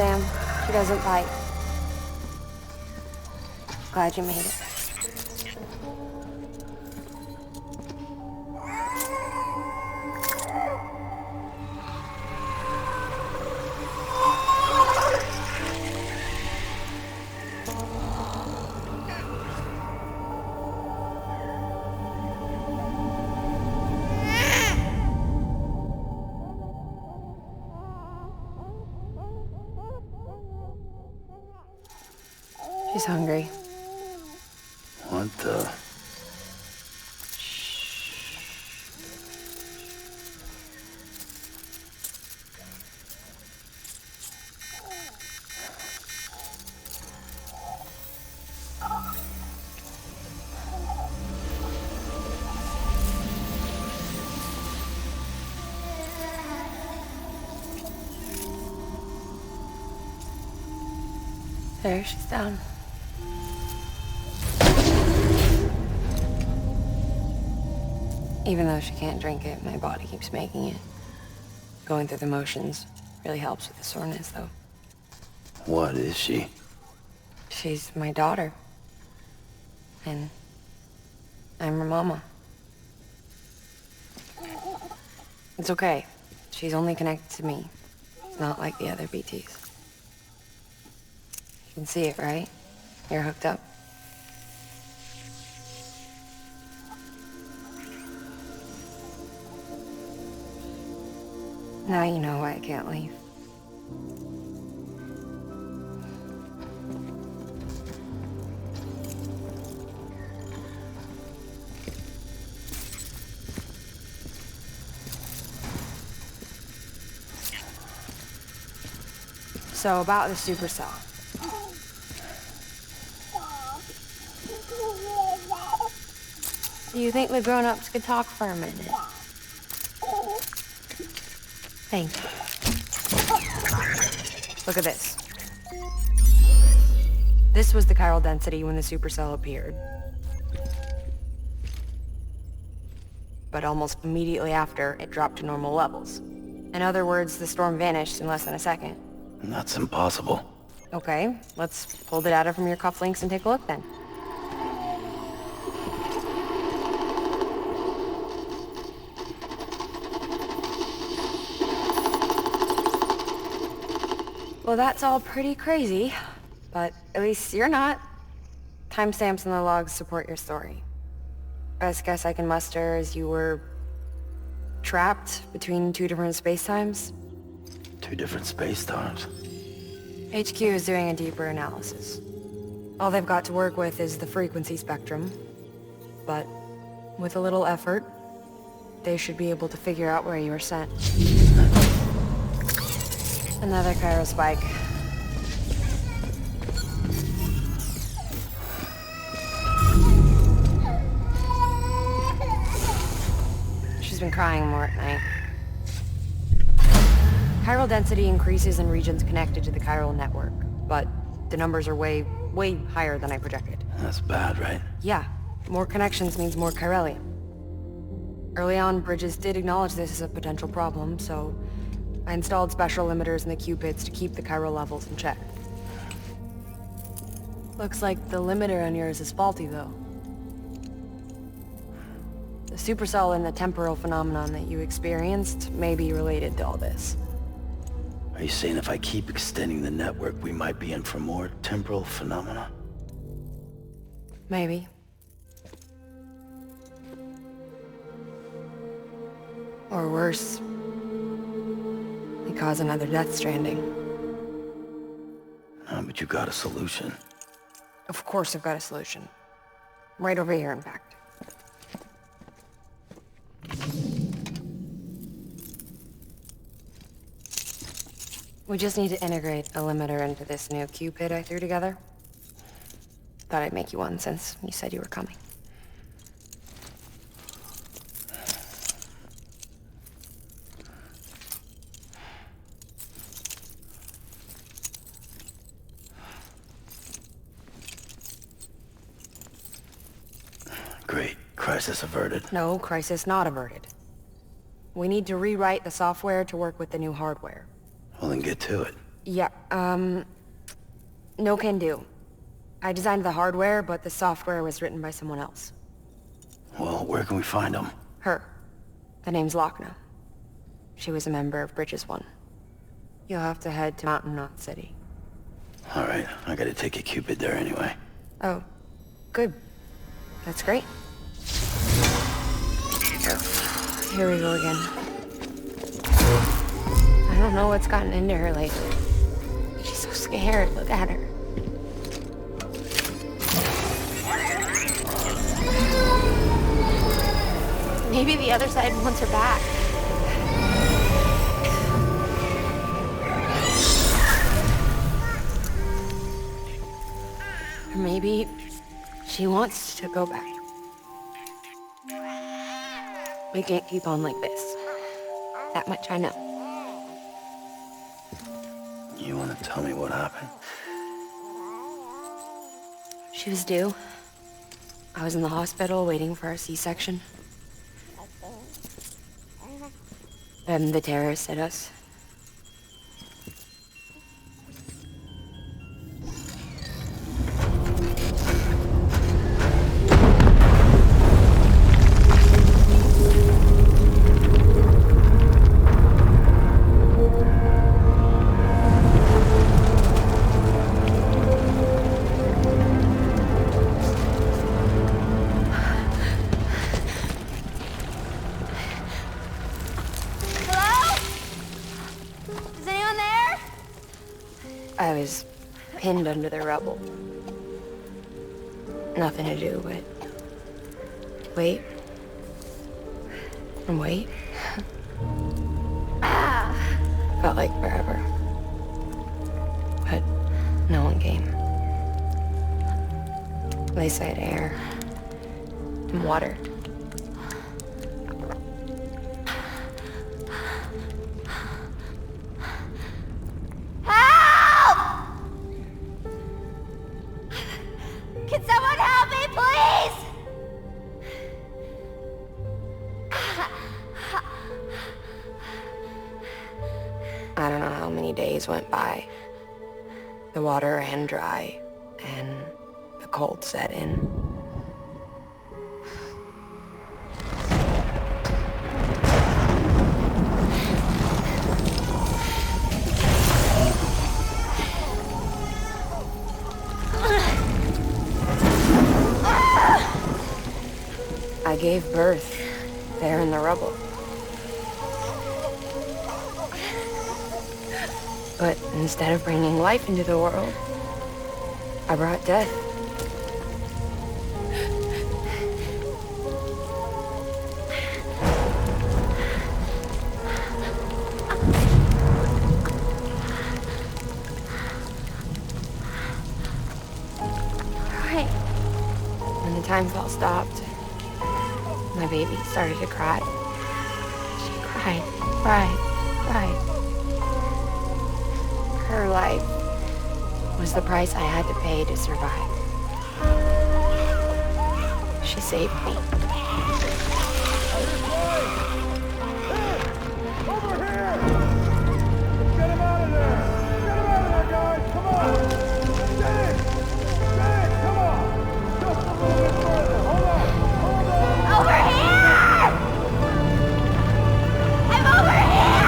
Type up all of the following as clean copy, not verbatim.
Sam. She doesn't bite. Glad you made it. She's hungry. What the? There, she's down. Even though she can't drink it, my body keeps making it. Going through the motions really helps with the soreness, though. What is she? She's my daughter. And I'm her mama. It's okay. She's only connected to me. Not like the other BTs. You can see it, right? You're hooked up. Now you know why I can't leave. So about the supercell. Do you think the grown-ups could talk for a minute? Thank you. Look at this. This was the chiral density when the supercell appeared. But almost immediately after, it dropped to normal levels. In other words, the storm vanished in less than a second. That's impossible. Okay, let's pull the data from your cufflinks and take a look then. Well, that's all pretty crazy, but at least you're not. Timestamps in the logs support your story. Best guess I can muster is you were trapped between two different spacetimes. Two different space-times. HQ is doing a deeper analysis. All they've got to work with is the frequency spectrum, but with a little effort, they should be able to figure out where you were sent. Another chiral spike. She's been crying more at night. Chiral density increases in regions connected to the chiral network, but the numbers are way higher than I projected. That's bad, right? Yeah, more connections means more chiralium. Early on, Bridges did acknowledge this as a potential problem, so I installed special limiters in the Cupids to keep the chiral levels in check. Looks like the limiter on yours is faulty, though. The supercell and the temporal phenomenon that you experienced may be related to all this. Are you saying if I keep extending the network, we might be in for more temporal phenomena? Maybe. Or worse, we cause another death stranding. No, but you got a solution. Of course I've got a solution. Right over here, in fact. We just need to integrate a limiter into this new Cupid I threw together. Thought I'd make you one since you said you were coming. Great. Crisis averted. No, crisis not averted. We need to rewrite the software to work with the new hardware. Well, then get to it. Yeah, no can do. I designed the hardware, but the software was written by someone else. Well, where can we find them? Her. The name's Lochna. She was a member of Bridges 1. You'll have to head to Mountain Knot City. Alright, I gotta take a Cupid there anyway. Oh, good. That's great. Here we go again. I don't know what's gotten into her lately. She's so scared. Look at her. Maybe the other side wants her back. Or maybe she wants to go back. We can't keep on like this. That much I know. You wanna tell me what happened? She was due. I was in the hospital waiting for a C-section. Then the terrorists hit us. I was pinned under the rubble. Nothing to do but wait and wait. Felt like forever. But no one came. They said air and water. Can someone help me, please? I don't know how many days went by. The water ran dry, and the cold set in. I gave birth there in the rubble. But instead of bringing life into the world, I brought death. Right. When the time fell stopped, my baby started to cry. She cried. Her life was the price I had to pay to survive. She saved me. Over here! Get him out of there! Get him out of there, guys! Come on! Get it! Get it! Come on! Just a little bit further! Hold on! Hold on! Over here! I'm over here!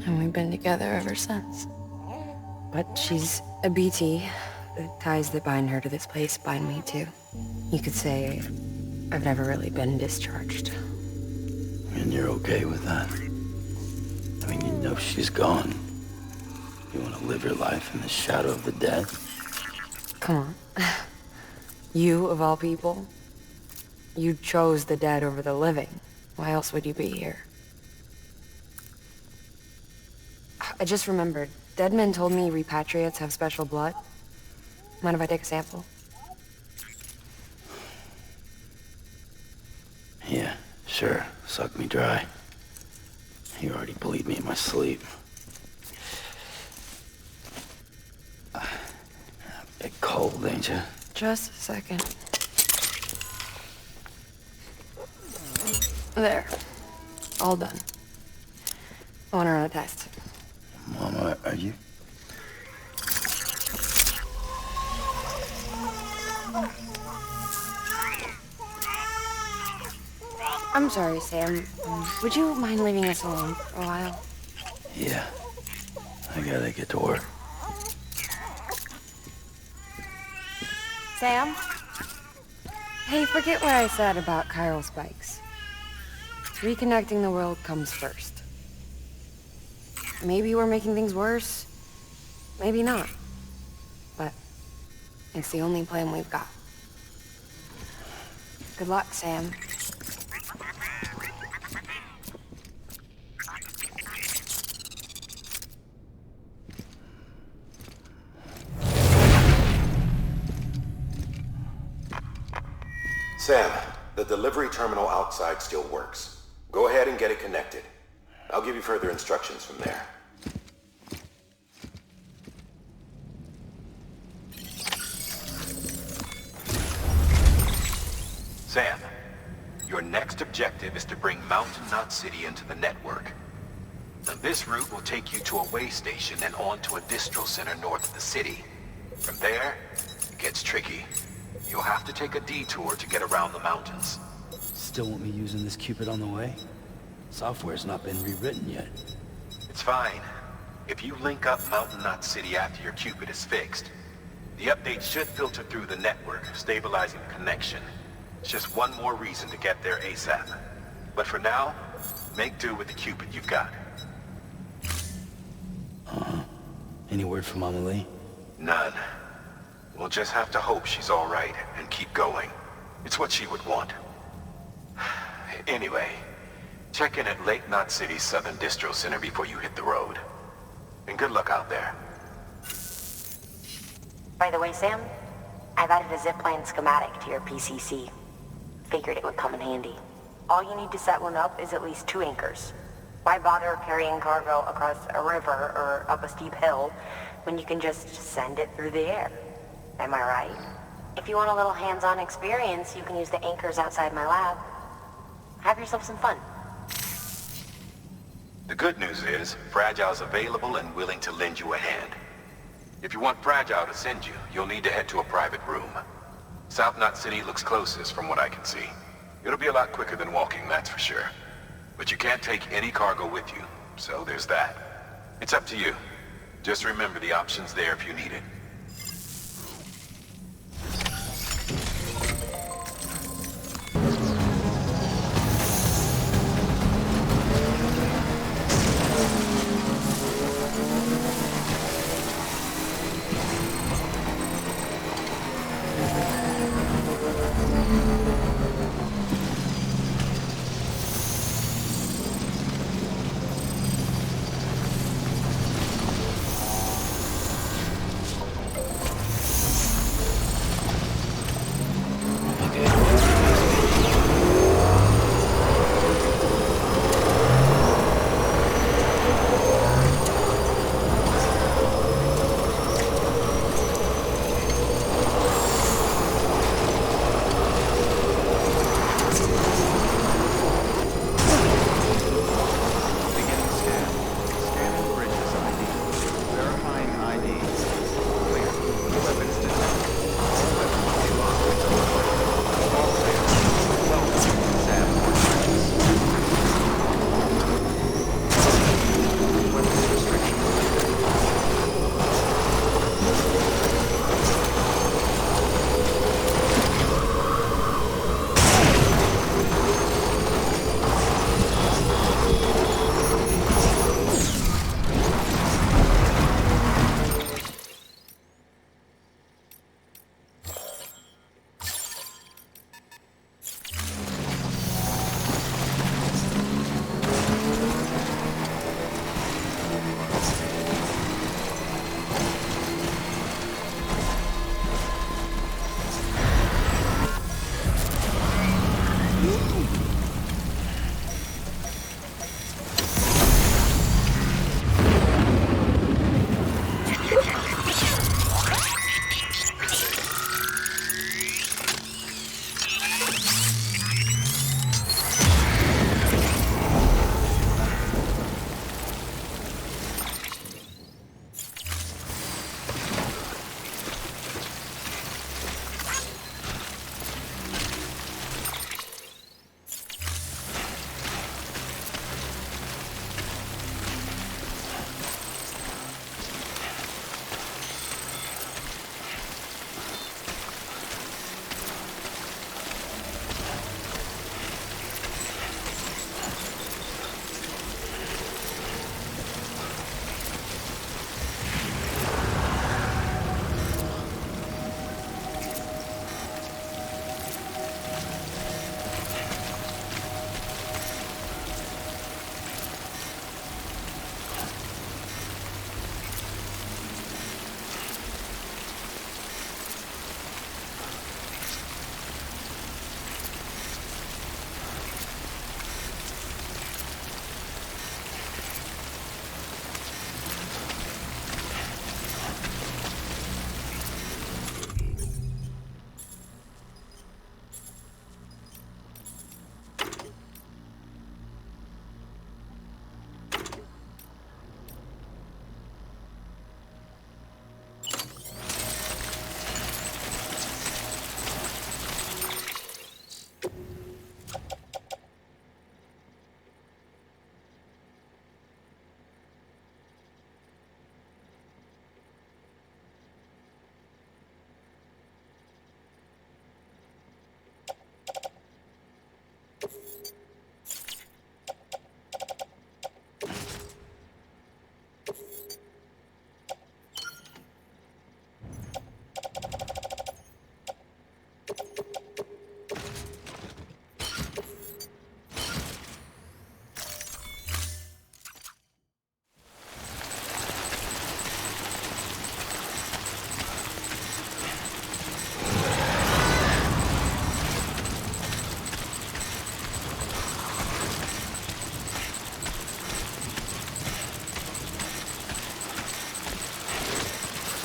And we've been together ever since. But she's a BT. The ties that bind her to this place bind me too. You could say I've never really been discharged. And you're okay with that? I mean, you know she's gone. You want to live your life in the shadow of the dead? Come on. You, of all people, you chose the dead over the living. Why else would you be here? I just remembered. Dead men told me repatriates have special blood. Mind if I take a sample? Yeah, sure. Suck me dry. You already bleed me in my sleep. Bit cold, ain't you? Just a second. There. All done. I want to run a test. Mama, are you... I'm sorry, Sam. Would you mind leaving us alone for a while? Yeah. I gotta get to work. Sam? Hey, forget what I said about chiral spikes. Reconnecting the world comes first. Maybe we're making things worse. Maybe not. But it's the only plan we've got. Good luck, Sam. Sam, the delivery terminal outside still works. Go ahead and get it connected. I'll give you further instructions from there. Sam, your next objective is to bring Mountain Knot City into the network. Now, this route will take you to a way station and on to a distro center north of the city. From there, it gets tricky. You'll have to take a detour to get around the mountains. Still want me using this Cupid on the way? Software's not been rewritten yet. It's fine. If you link up Mountain Knot City after your Cupid is fixed, the update should filter through the network, stabilizing the connection. It's just one more reason to get there ASAP. But for now, make do with the Cupid you've got. Any word from Mama Lee? None. We'll just have to hope she's all right and keep going. It's what she would want. Anyway, check in at Lake Knot City's Southern Distro Center before you hit the road. And good luck out there. By the way, Sam, I've added a zipline schematic to your PCC. Figured it would come in handy. All you need to set one up is at least 2 anchors. Why bother carrying cargo across a river or up a steep hill when you can just send it through the air? Am I right? If you want a little hands-on experience, you can use the anchors outside my lab. Have yourself some fun. The good news is, Fragile's available and willing to lend you a hand. If you want Fragile to send you, you'll need to head to a private room. South Knot City looks closest from what I can see. It'll be a lot quicker than walking, that's for sure. But you can't take any cargo with you, so there's that. It's up to you. Just remember the option's there if you need it.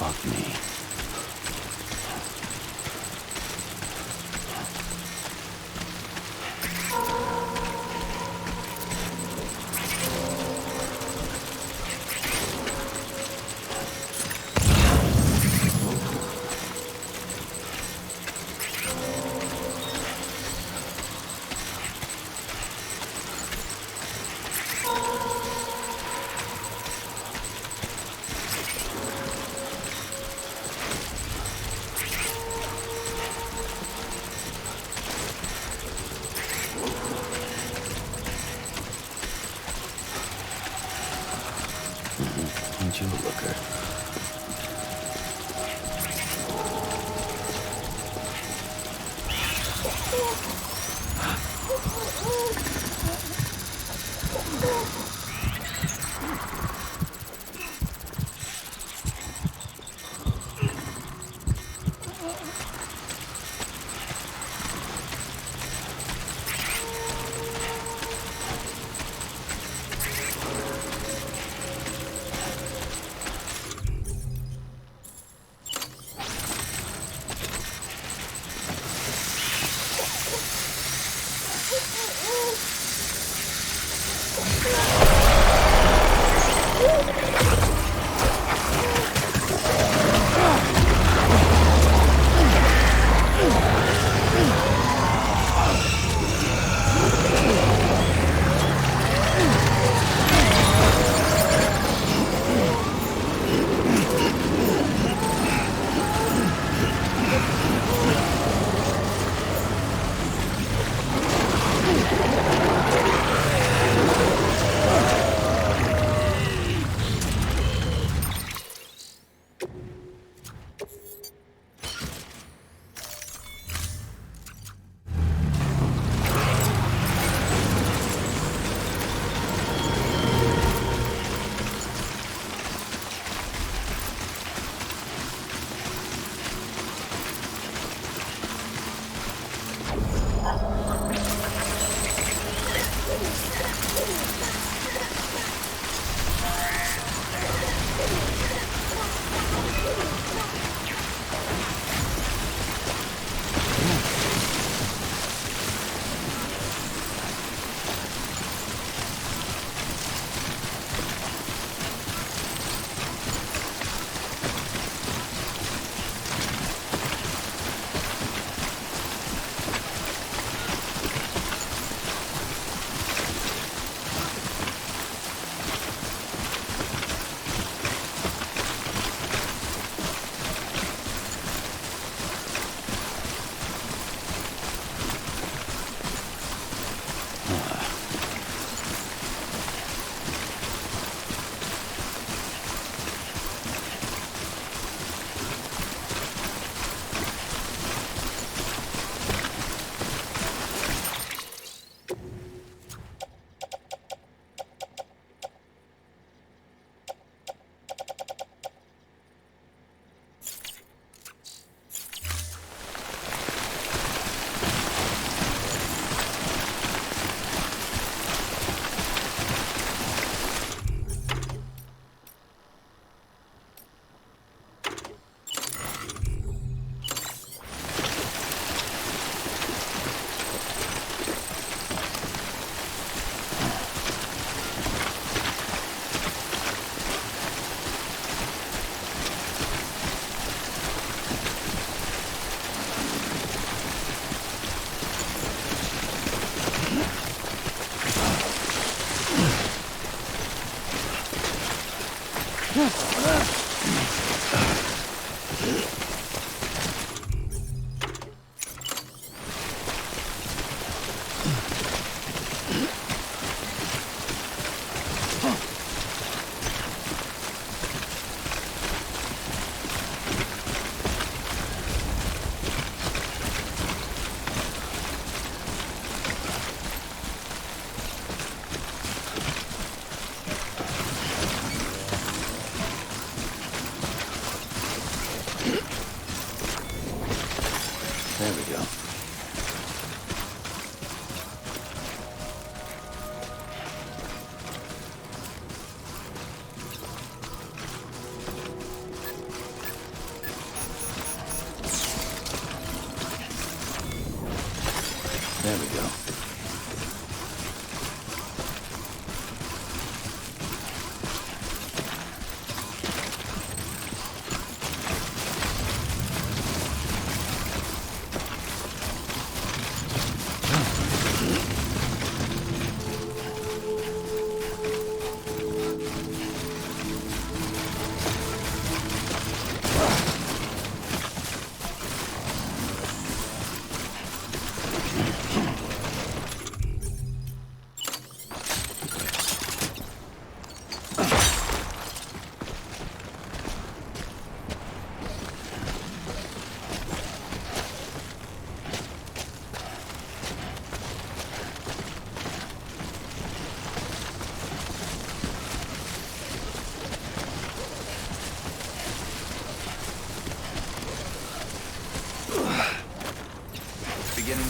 off me. Ain't you a looker?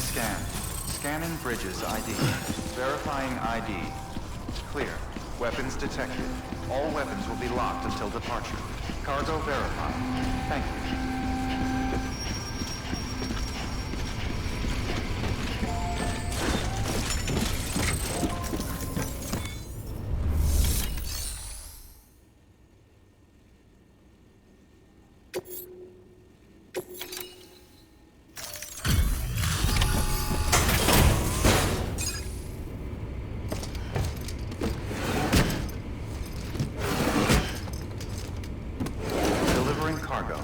Scan. Scanning Bridges ID. Verifying ID. Clear. Weapons detected. All weapons will be locked until departure. Cargo verified. Thank you. Cargo.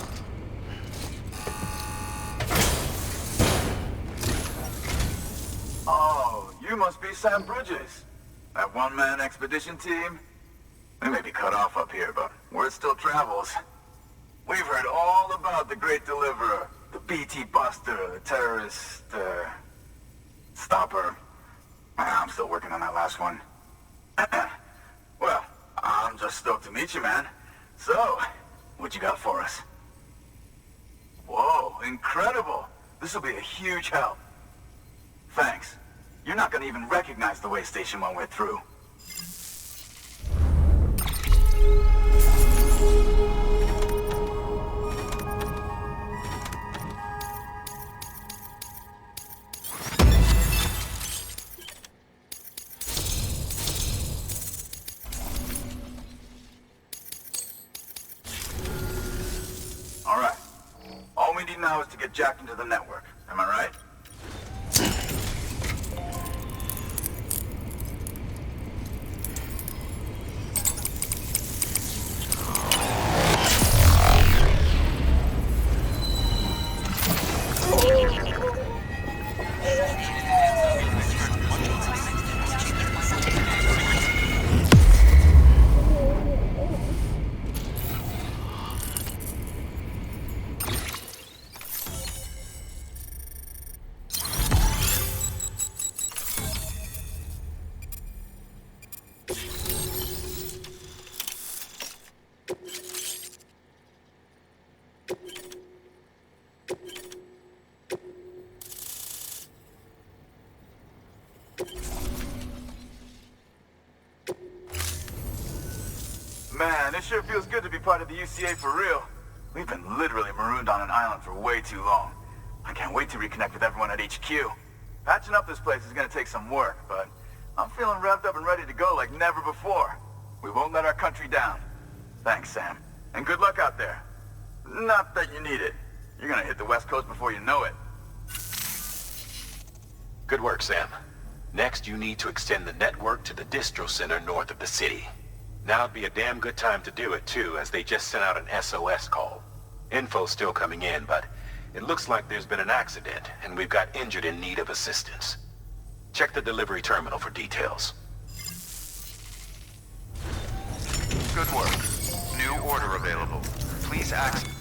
Oh, you must be Sam Bridges. That one-man expedition team? We may be cut off up here, but word still travels. We've heard all about the Great Deliverer, the BT Buster, the terrorist, stopper. I'm still working on that last one. Well, I'm just stoked to meet you, man. So, what you got for us? Whoa, incredible! This'll be a huge help. Thanks. You're not gonna even recognize the way Station 1 went through. All right. All we need now is to get jacked into the network. Am I right? Man, it sure feels good to be part of the UCA for real. We've been literally marooned on an island for way too long. I can't wait to reconnect with everyone at HQ. Patching up this place is gonna take some work, but I'm feeling revved up and ready to go like never before. We won't let our country down. Thanks, Sam. And good luck out there. Not that you need it. You're gonna hit the West Coast before you know it. Good work, Sam. Next, you need to extend the network to the distro center north of the city. Now'd be a damn good time to do it, too, as they just sent out an SOS call. Info's still coming in, but it looks like there's been an accident, and we've got injured in need of assistance. Check the delivery terminal for details. Good work. New order available. Please access.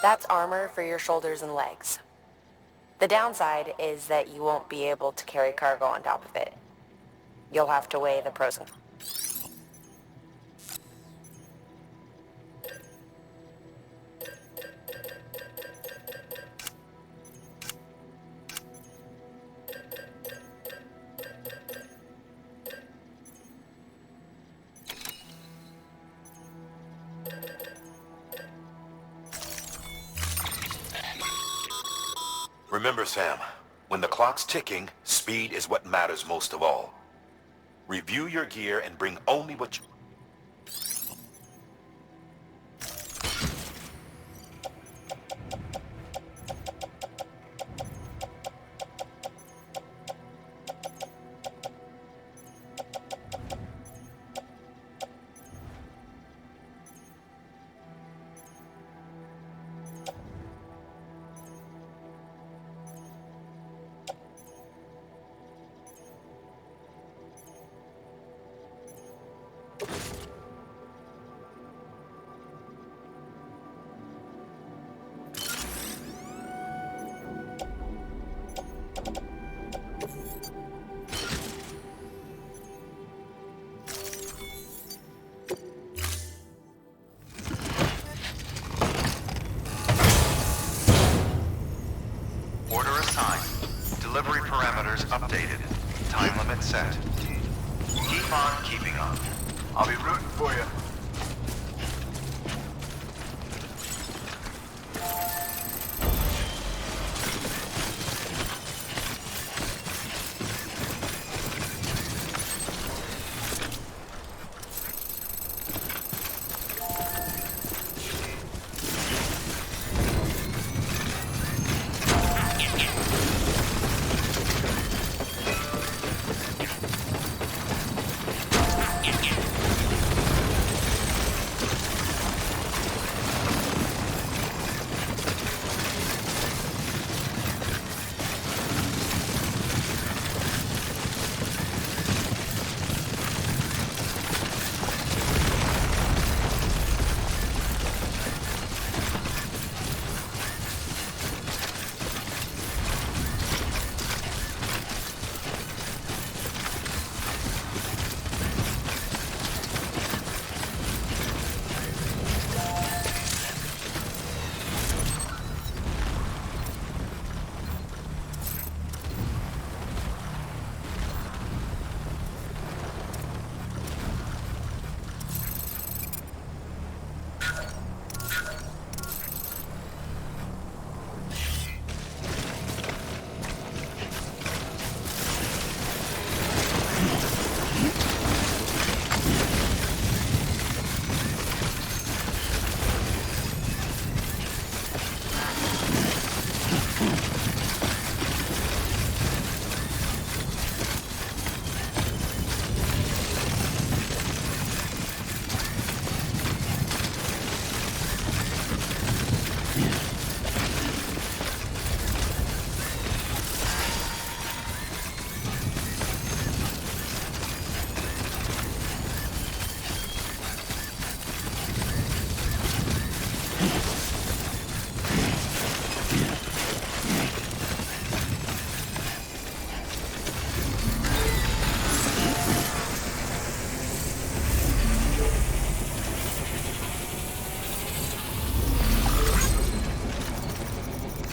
That's armor for your shoulders and legs. The downside is that you won't be able to carry cargo on top of it. You'll have to weigh the pros and cons. Remember, Sam, when the clock's ticking, speed is what matters most of all. Review your gear and bring only what you... set. Keep on keeping on. I'll be rooting for you.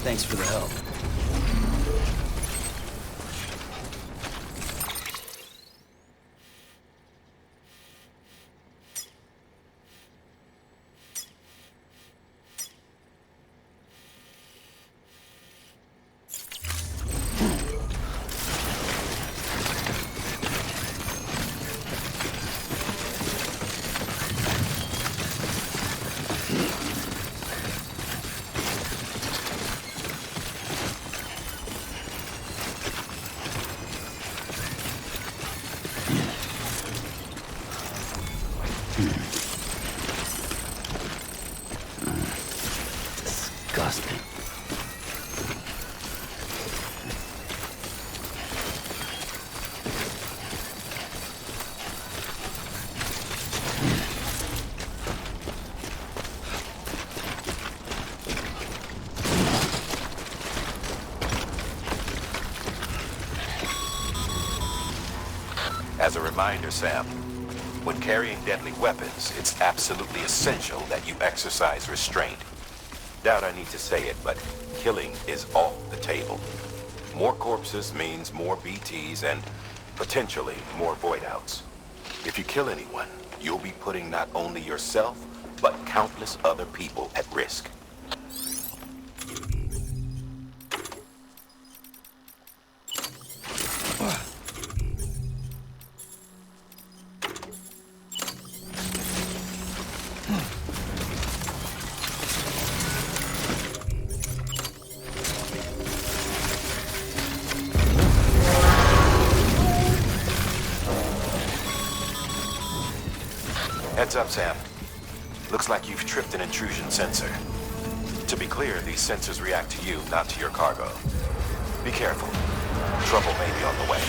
Thanks for the help. Disgusting. As a reminder, Sam, when carrying deadly weapons, it's absolutely essential that you exercise restraint. Doubt I need to say it, but killing is off the table. More corpses means more BTs and potentially more void-outs. If you kill anyone, you'll be putting not only yourself, but countless other people at risk. Heads up, Sam. Looks like you've tripped an intrusion sensor. To be clear, these sensors react to you, not to your cargo. Be careful. Trouble may be on the way.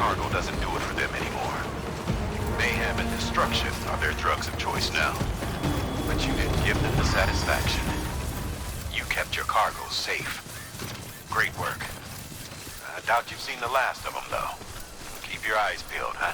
cargo doesn't do it for them anymore. Mayhem and destruction are their drugs of choice now. But you didn't give them the satisfaction. You kept your cargo safe. Great work. I doubt you've seen the last of them, though. Keep your eyes peeled, huh?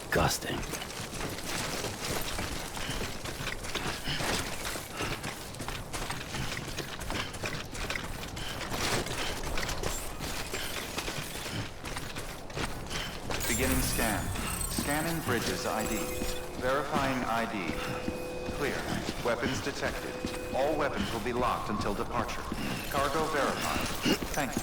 Disgusting. Beginning scan. Scanning Bridges ID. Verifying ID. Clear. Weapons detected. All weapons will be locked until departure. Cargo verified. Thank you.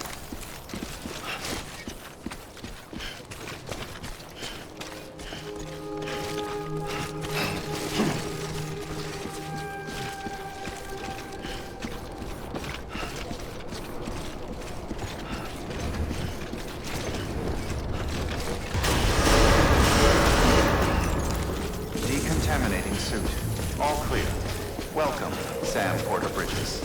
Decontaminating suit. All clear. Welcome, Sam Porter Bridges.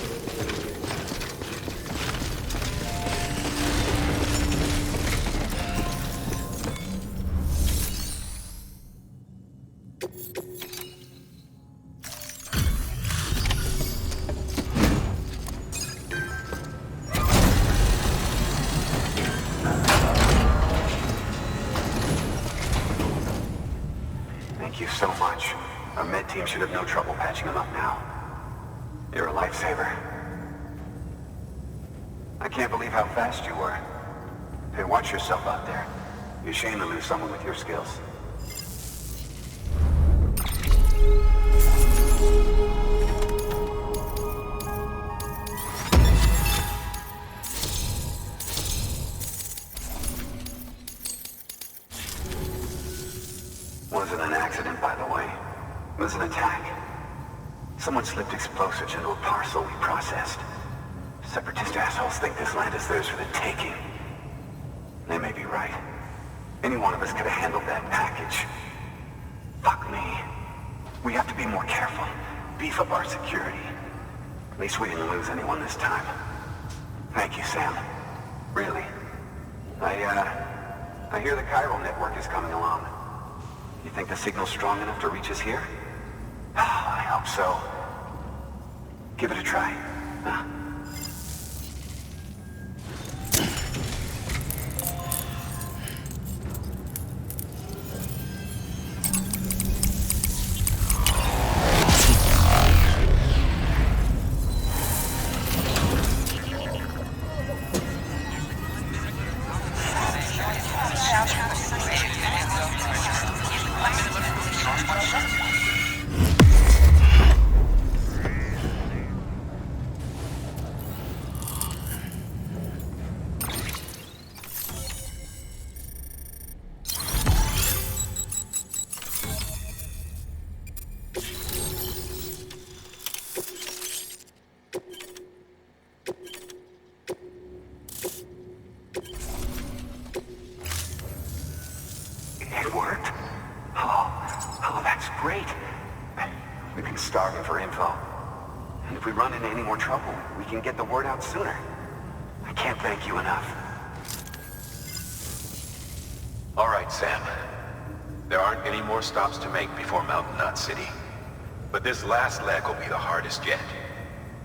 Thank you so much. Our med team should have no trouble patching him up now. You're a lifesaver. I can't believe how fast you were. Hey, watch yourself out there. You're ashamed to lose someone with your skills. Wasn't an accident, by the way. It was an attack. Someone slipped explosives into a parcel we processed. Separatist assholes think this land is theirs for the taking. They may be right. Any one of us could have handled that package. Fuck me. We have to be more careful. Beef up our security. At least we didn't lose anyone this time. Thank you, Sam. Really? I hear the chiral network is coming along. You think the signal's strong enough to reach us here? I hope so. Give it a try. Huh? It worked? Oh, that's great. We've been starving for info. And if we run into any more trouble, we can get the word out sooner. I can't thank you enough. All right, Sam. There aren't any more stops to make before Mountain Knot City. But this last leg will be the hardest yet.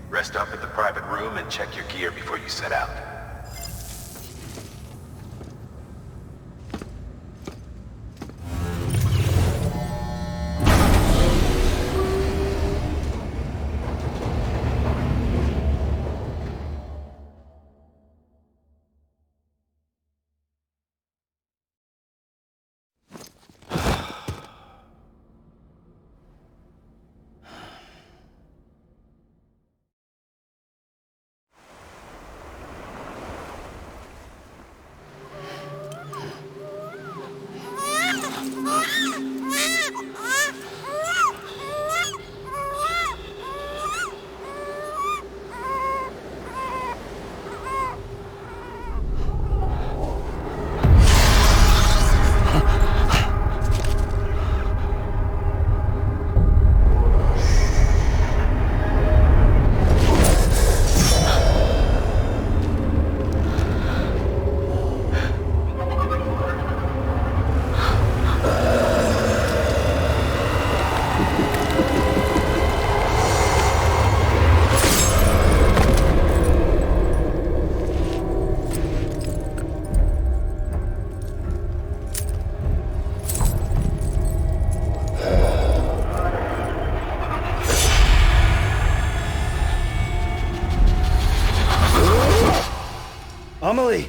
Rest up at the private room and check your gear before you set out. Amelie!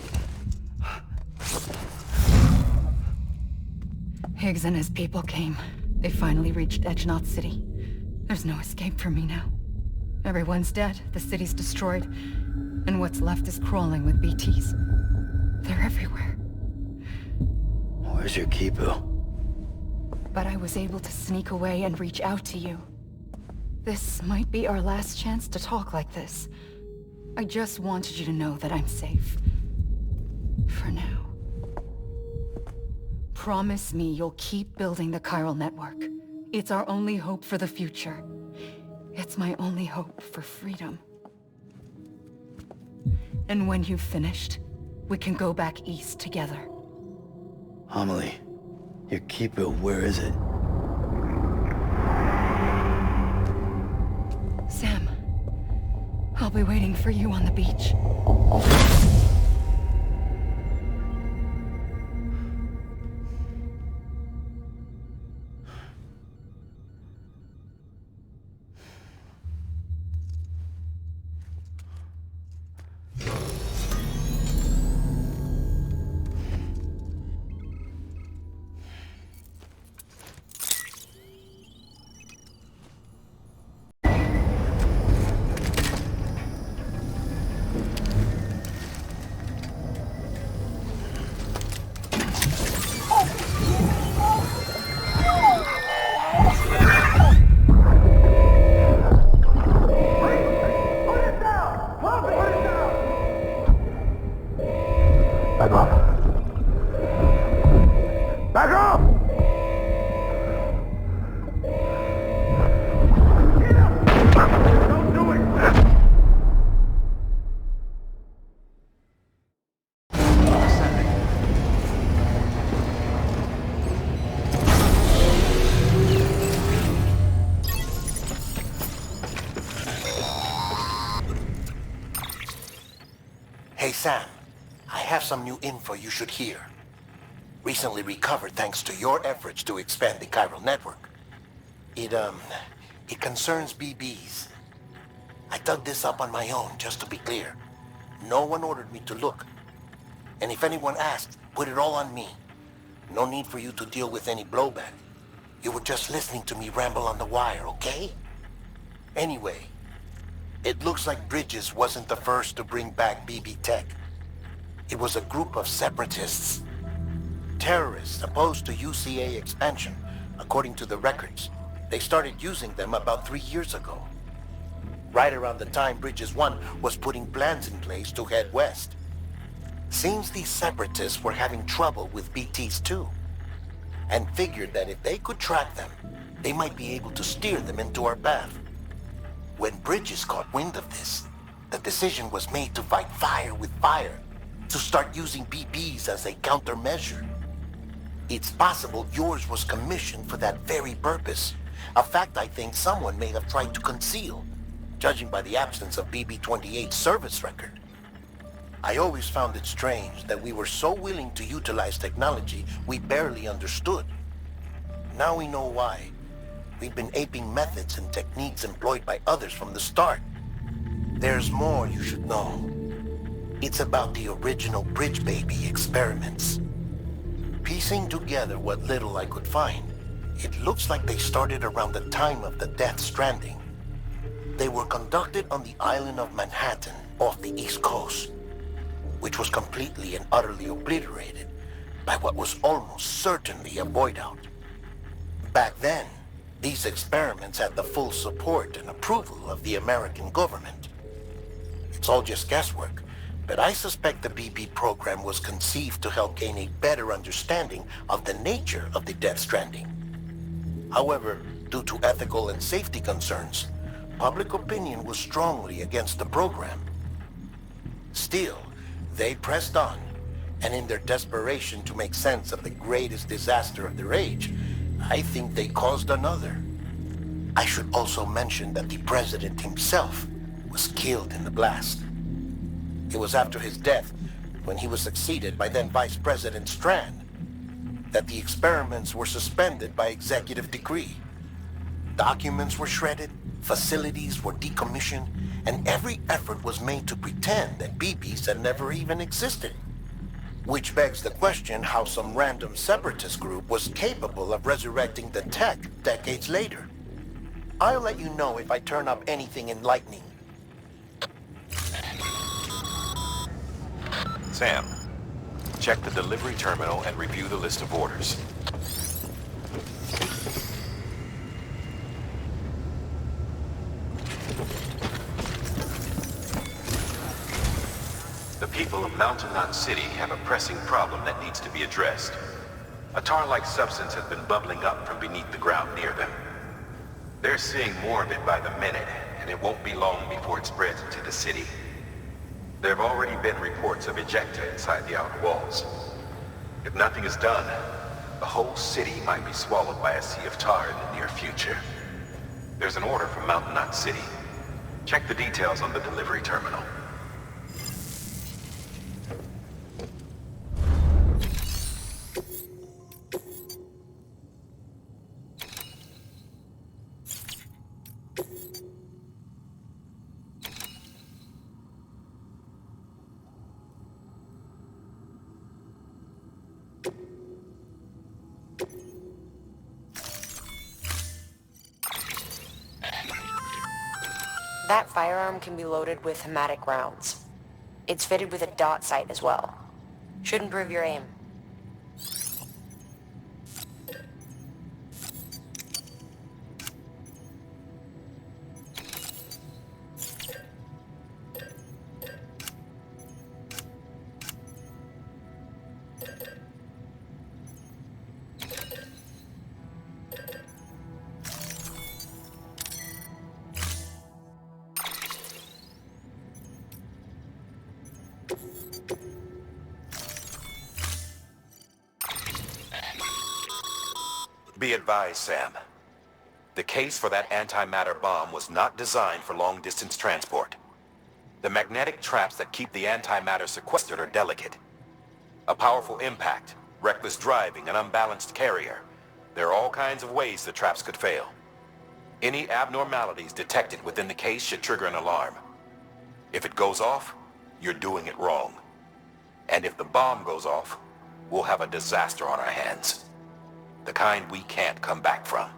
Higgs and his people came. They finally reached Edge Knot City. There's no escape for me now. Everyone's dead, the city's destroyed, and what's left is crawling with BTs. They're everywhere. Where's your Kipu? But I was able to sneak away and reach out to you. This might be our last chance to talk like this. I just wanted you to know that I'm safe. For now. Promise me you'll keep building the chiral network. It's our only hope for the future. It's my only hope for freedom. And when you've finished, we can go back east together. Amelie, your Kipu, where is it? Sam, I'll be waiting for you on the beach. Hey Sam, I have some new info you should hear. Recently recovered thanks to your efforts to expand the chiral network. It concerns BBs. I dug this up on my own, just to be clear. No one ordered me to look. And if anyone asked, put it all on me. No need for you to deal with any blowback. You were just listening to me ramble on the wire, okay? Anyway, it looks like Bridges wasn't the first to bring back BB tech. It was a group of separatists. Terrorists opposed to UCA expansion, according to the records. They started using them about 3 years ago. Right around the time Bridges 1 was putting plans in place to head west. Seems these separatists were having trouble with BTs too, and figured that if they could track them, they might be able to steer them into our path. When Bridges caught wind of this, the decision was made to fight fire with fire, to start using BBs as a countermeasure. It's possible yours was commissioned for that very purpose, a fact I think someone may have tried to conceal, judging by the absence of BB-28's service record. I always found it strange that we were so willing to utilize technology we barely understood. Now we know why. We've been aping methods and techniques employed by others from the start. There's more you should know. It's about the original Bridge Baby experiments. Piecing together what little I could find, it looks like they started around the time of the Death Stranding. They were conducted on the island of Manhattan off the East Coast, which was completely and utterly obliterated by what was almost certainly a void out. Back then, these experiments had the full support and approval of the American government. It's all just guesswork, but I suspect the BB program was conceived to help gain a better understanding of the nature of the Death Stranding. However, due to ethical and safety concerns, public opinion was strongly against the program. Still, they pressed on, and in their desperation to make sense of the greatest disaster of their age, I think they caused another. I should also mention that the president himself was killed in the blast. It was after his death, when he was succeeded by then Vice President Strand, that the experiments were suspended by executive decree. Documents were shredded, facilities were decommissioned, and every effort was made to pretend that BBs had never even existed. Which begs the question how some random separatist group was capable of resurrecting the tech decades later. I'll let you know if I turn up anything enlightening. Sam, check the delivery terminal and review the list of orders. The people of Mountain Knot City have a pressing problem that needs to be addressed. A tar-like substance has been bubbling up from beneath the ground near them. They're seeing more of it by the minute, and it won't be long before it spreads into the city. There have already been reports of ejecta inside the outer walls. If nothing is done, the whole city might be swallowed by a sea of tar in the near future. There's an order from Mountain Knot City. Check the details on the delivery terminal. That firearm can be loaded with hematic rounds. It's fitted with a dot sight as well. Should improve your aim. Be advised, Sam. The case for that antimatter bomb was not designed for long-distance transport. The magnetic traps that keep the antimatter sequestered are delicate. A powerful impact, reckless driving, an unbalanced carrier. There are all kinds of ways the traps could fail. Any abnormalities detected within the case should trigger an alarm. If it goes off, you're doing it wrong. And if the bomb goes off, we'll have a disaster on our hands. The kind we can't come back from.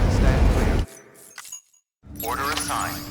Stand clear. Order assigned.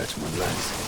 stretch my legs.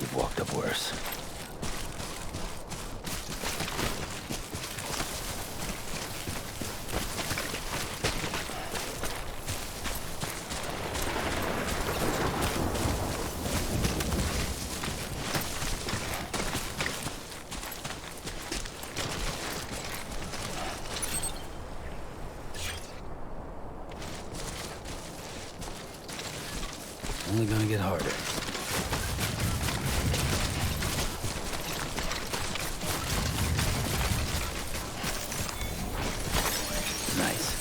You've walked up worse. Only gonna get harder. Nice.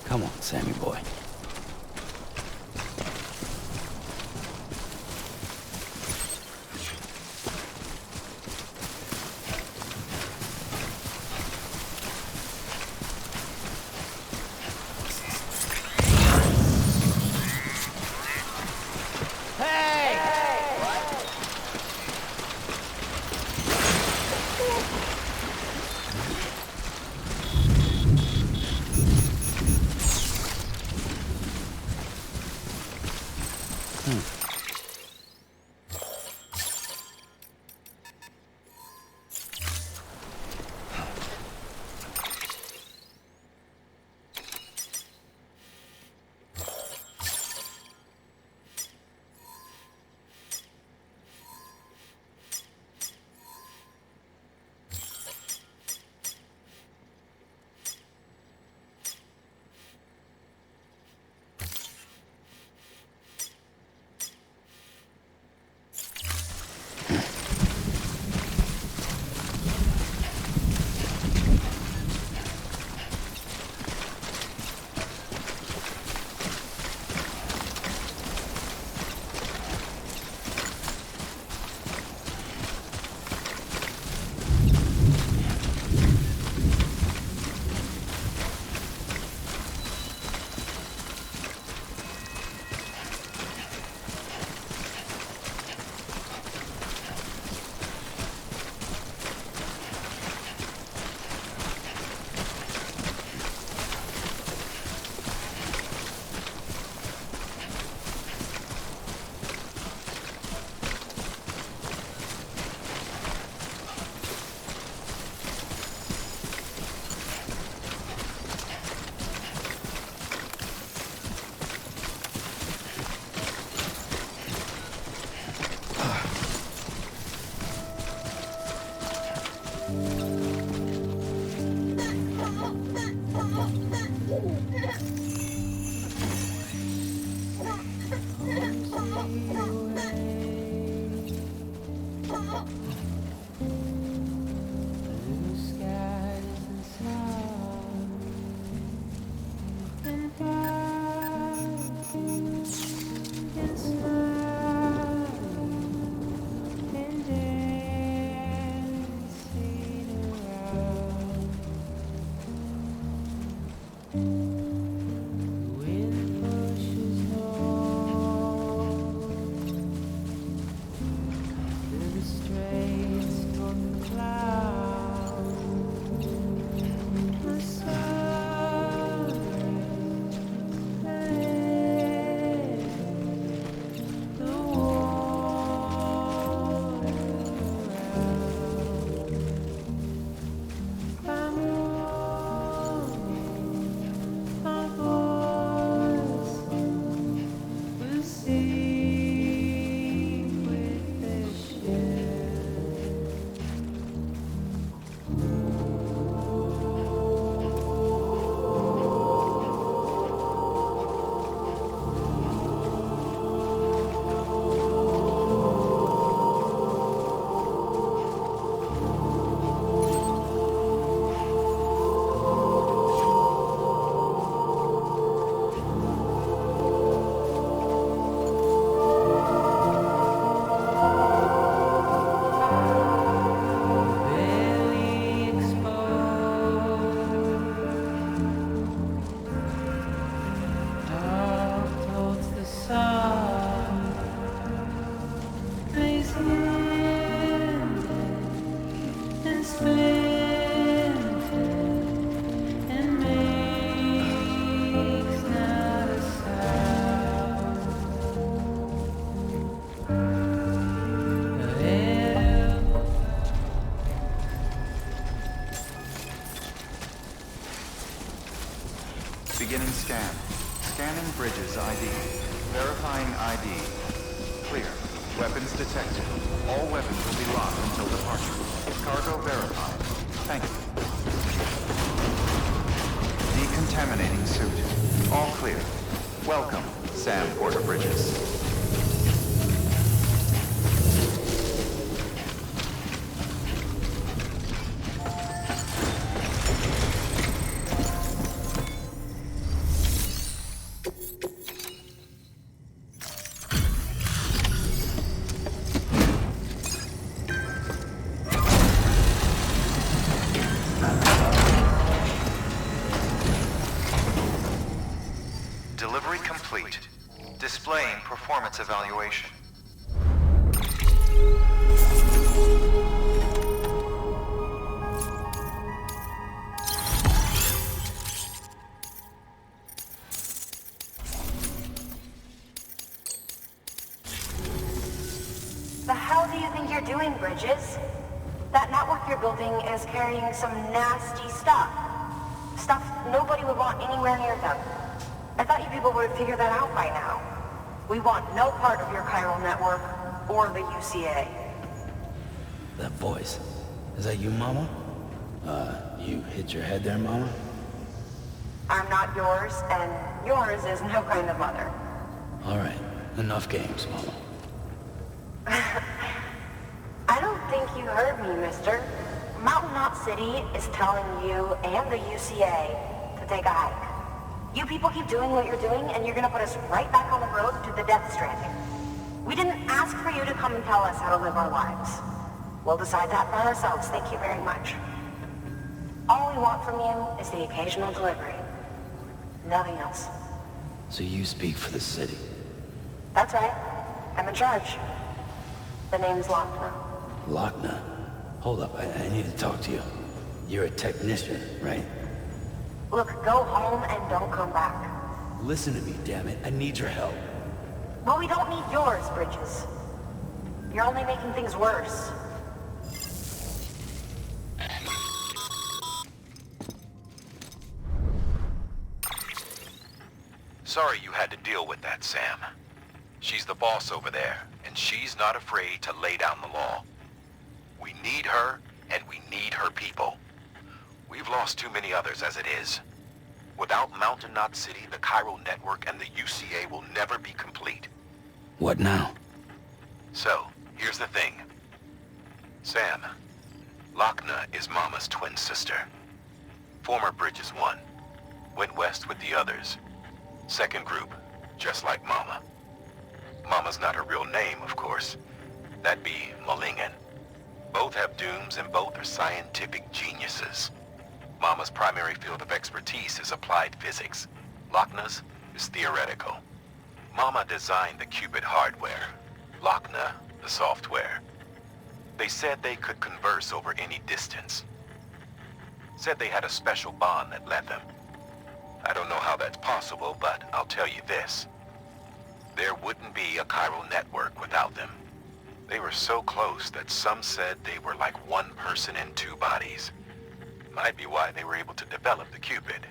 Come on, Sammy boy. Beginning scan. Scanning bridges ID. Verifying ID. Clear. Weapons detected. All weapons will be locked until departure. Cargo verified. Thank you. Decontaminating suit. All clear. Welcome, Sam Porter Bridges. Displaying performance evaluation. The hell do you think you're doing, Bridges? That network you're building is carrying some nasty stuff. Stuff nobody would want anywhere near them. I thought you people would have figured that out by now. We want no part of your chiral network or the UCA. That voice. Is that you, Mama? You hit your head there, Mama? I'm not yours, and yours is no kind of mother. All right. Enough games, Mama. I don't think you heard me, mister. Mountain Knot City is telling you and the UCA to take a hike. You people keep doing what you're doing, and you're gonna put us right back on the road to the death stranding. We didn't ask for you to come and tell us how to live our lives. We'll decide that for ourselves, thank you very much. All we want from you is the occasional delivery. Nothing else. So you speak for the city? That's right. I'm in charge. The name's Lochner. Lochner? Hold up, I need to talk to you. You're a technician, right? Look, go home and don't come back. Listen to me, damn it. I need your help. Well, we don't need yours, Bridges. You're only making things worse. Sorry you had to deal with that, Sam. She's the boss over there, and she's not afraid to lay down the law. We need her, and we need her people. We've lost too many others as it is. Without Mountain Knot City, the chiral network and the UCA will never be complete. What now? So, here's the thing. Sam, Lochner is Mama's twin sister. Former Bridges 1. Went west with the others. Second group, just like Mama. Mama's not her real name, of course. That'd be Malingen. Both have dooms and both are scientific geniuses. Mama's primary field of expertise is applied physics. Lochner's is theoretical. Mama designed the qubit hardware. Lochner, the software. They said they could converse over any distance. Said they had a special bond that led them. I don't know how that's possible, but I'll tell you this. There wouldn't be a chiral network without them. They were so close that some said they were like one person in two bodies. Might be why they were able to develop the qubit.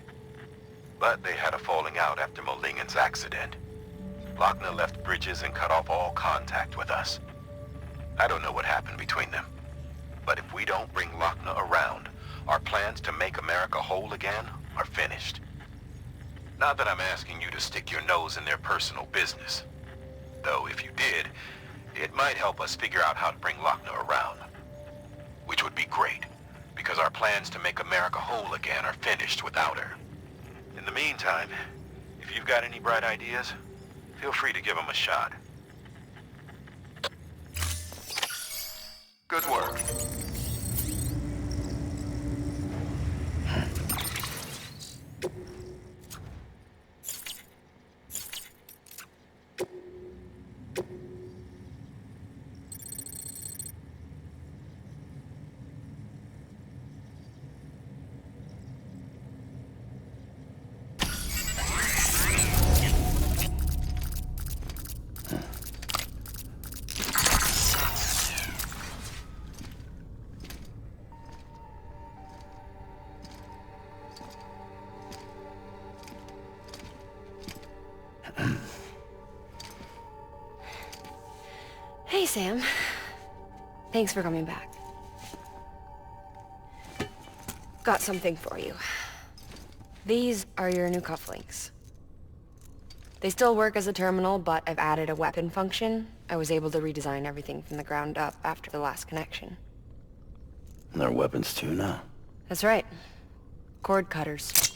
But they had a falling out after Molingen's accident. Lochner left Bridges and cut off all contact with us. I don't know what happened between them. But if we don't bring Lochner around, our plans to make America whole again are finished. Not that I'm asking you to stick your nose in their personal business. Though if you did, it might help us figure out how to bring Lochner around. Which would be great, because our plans to make America whole again are finished without her. In the meantime, if you've got any bright ideas, feel free to give them a shot. Good work. Hey, Sam. Thanks for coming back. Got something for you. These are your new cufflinks. They still work as a terminal, but I've added a weapon function. I was able to redesign everything from the ground up after the last connection. And they're weapons too now. That's right. Cord cutters.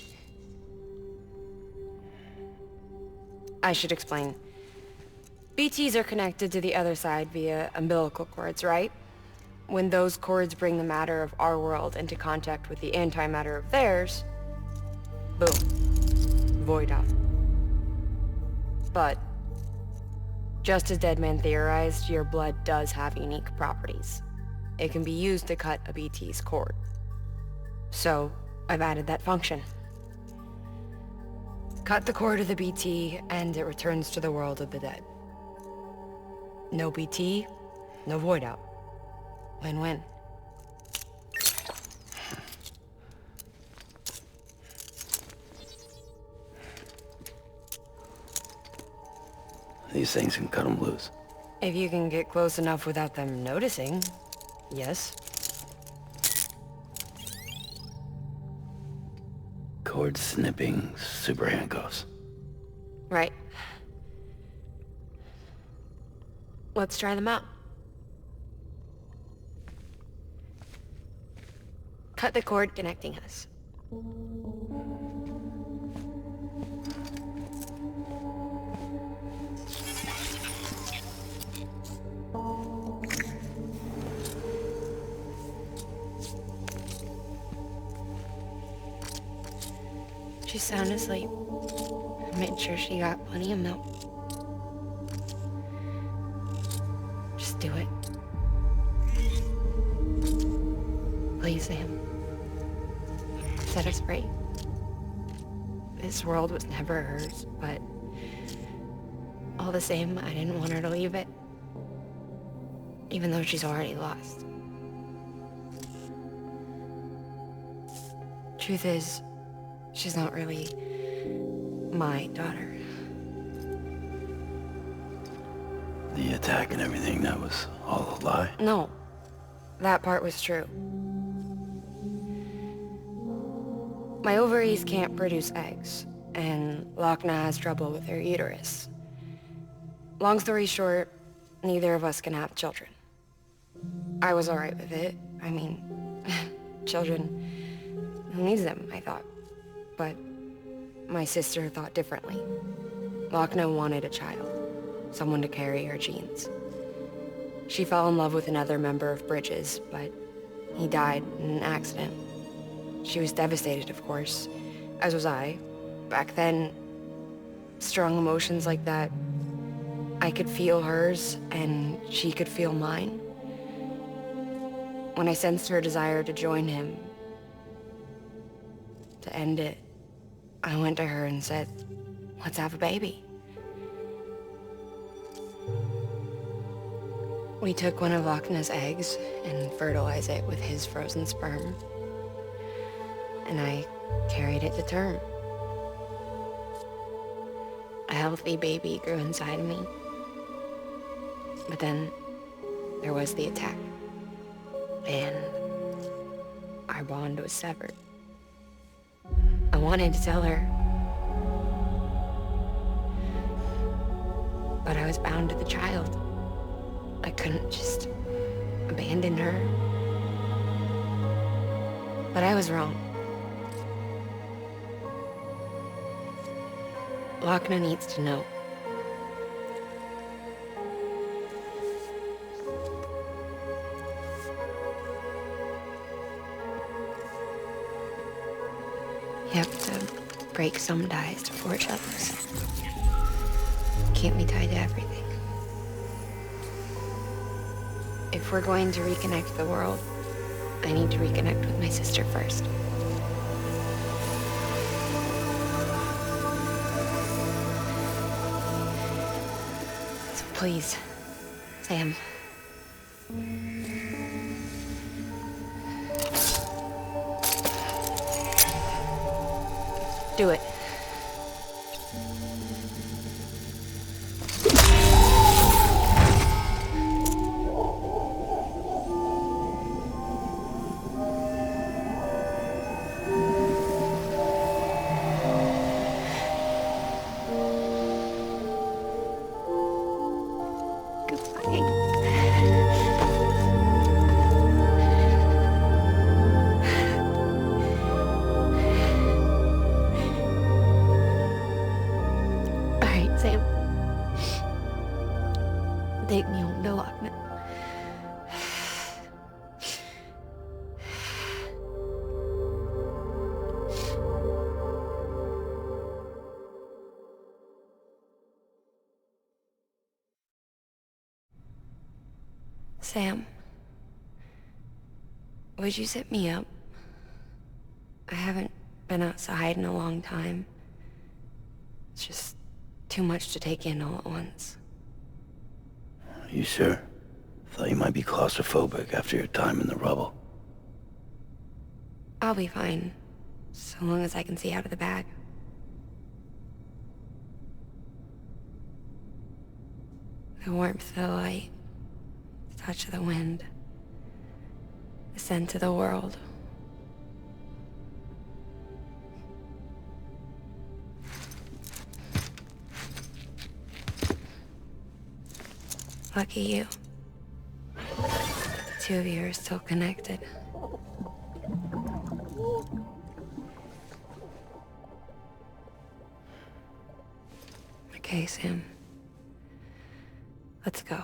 I should explain. BTs are connected to the other side via umbilical cords, right? When those cords bring the matter of our world into contact with the antimatter of theirs, boom. Void out. But Just as Deadman theorized, your blood does have unique properties. It can be used to cut a BT's cord. So, I've added that function. Cut the cord of the BT, and it returns to the world of the dead. No BT, no void out. Win-win. These things can cut them loose. If you can get close enough without them noticing, yes. Cord snipping super handcuffs. Right. Let's try them out. Cut the cord connecting us. She's sound asleep. I made sure she got plenty of milk. Just do it. Please, Sam. Set us free. This world was never hers, but all the same, I didn't want her to leave it. Even though she's already lost. Truth is, she's not really my daughter. The attack and everything, that was all a lie? No, that part was true. My ovaries can't produce eggs, and Lochna has trouble with her uterus. Long story short, neither of us can have children. I was alright with it. I mean, children, who needs them, I thought. But my sister thought differently. Lochna wanted a child, someone to carry her genes. She fell in love with another member of Bridges, but he died in an accident. She was devastated, of course, as was I. Back then, strong emotions like that, I could feel hers, and she could feel mine. When I sensed her desire to join him, to end it, I went to her and said, let's have a baby. We took one of Lochna's eggs and fertilized it with his frozen sperm. And I carried it to term. A healthy baby grew inside of me. But then there was the attack. And our bond was severed. I wanted to tell her. But I was bound to the child. I couldn't just abandon her. But I was wrong. Lochna needs to know. You have to break some ties to forge others. Can't be tied to everything. If we're going to reconnect the world, I need to reconnect with my sister first. So please, Sam. Do it. Sam, take me home to Lochna. Sam, would you sit me up? I haven't been outside in a long time. It's just too much to take in all at once. You sure? Thought you might be claustrophobic after your time in the rubble. I'll be fine, so long as I can see out of the bag. The warmth of the light, the touch of the wind, the scent of the world. Lucky you. The two of you are still connected. Okay, Sam. Let's go.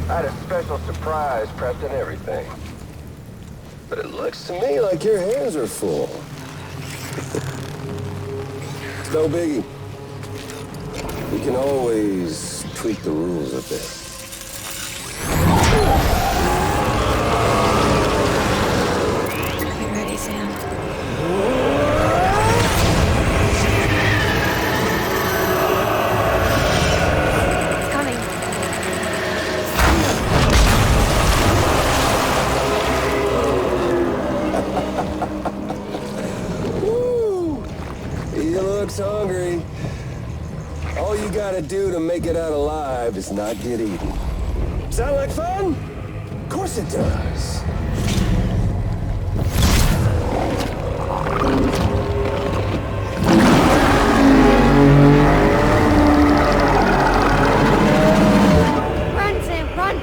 I had a special surprise prepped and everything. But it looks to me like your hands are full. It's no biggie. We can always tweak the rules a bit. You ready, Sam? It's coming. Woo! He looks hungry. All you gotta do to make it out alive is not get eaten. Sound like fun? Of course it does. Run, Sam, run!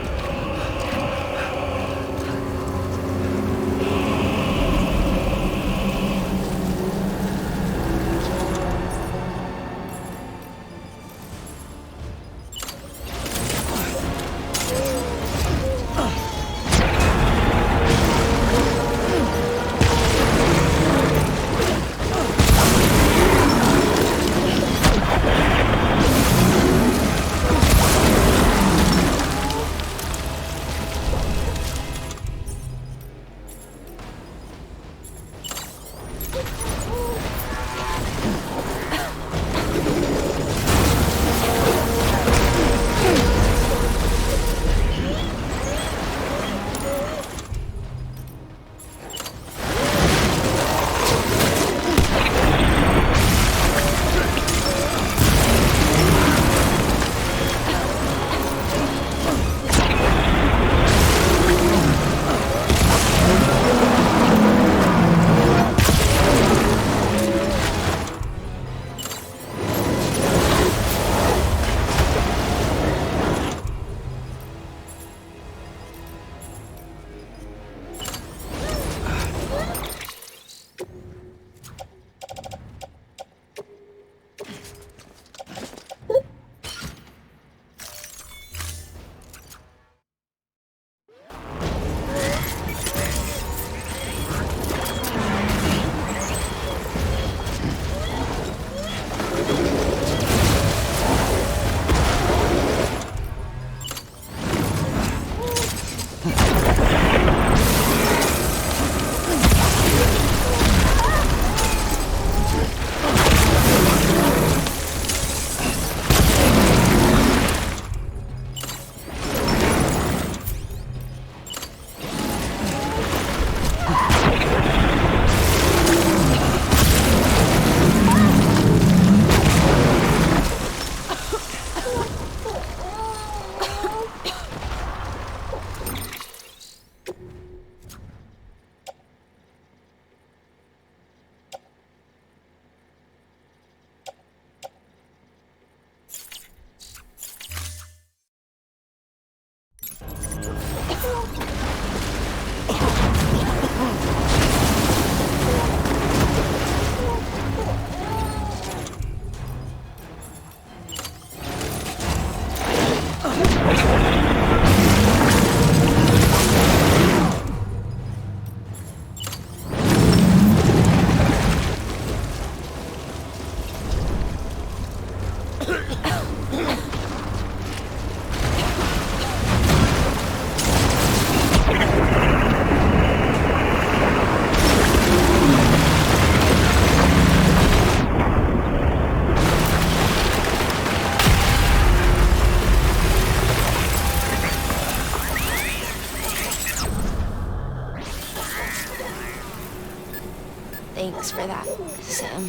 Thanks for that, Sam.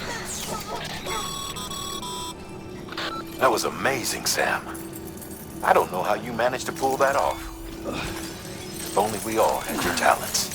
That was amazing, Sam. I don't know how you managed to pull that off. If only we all had your talents.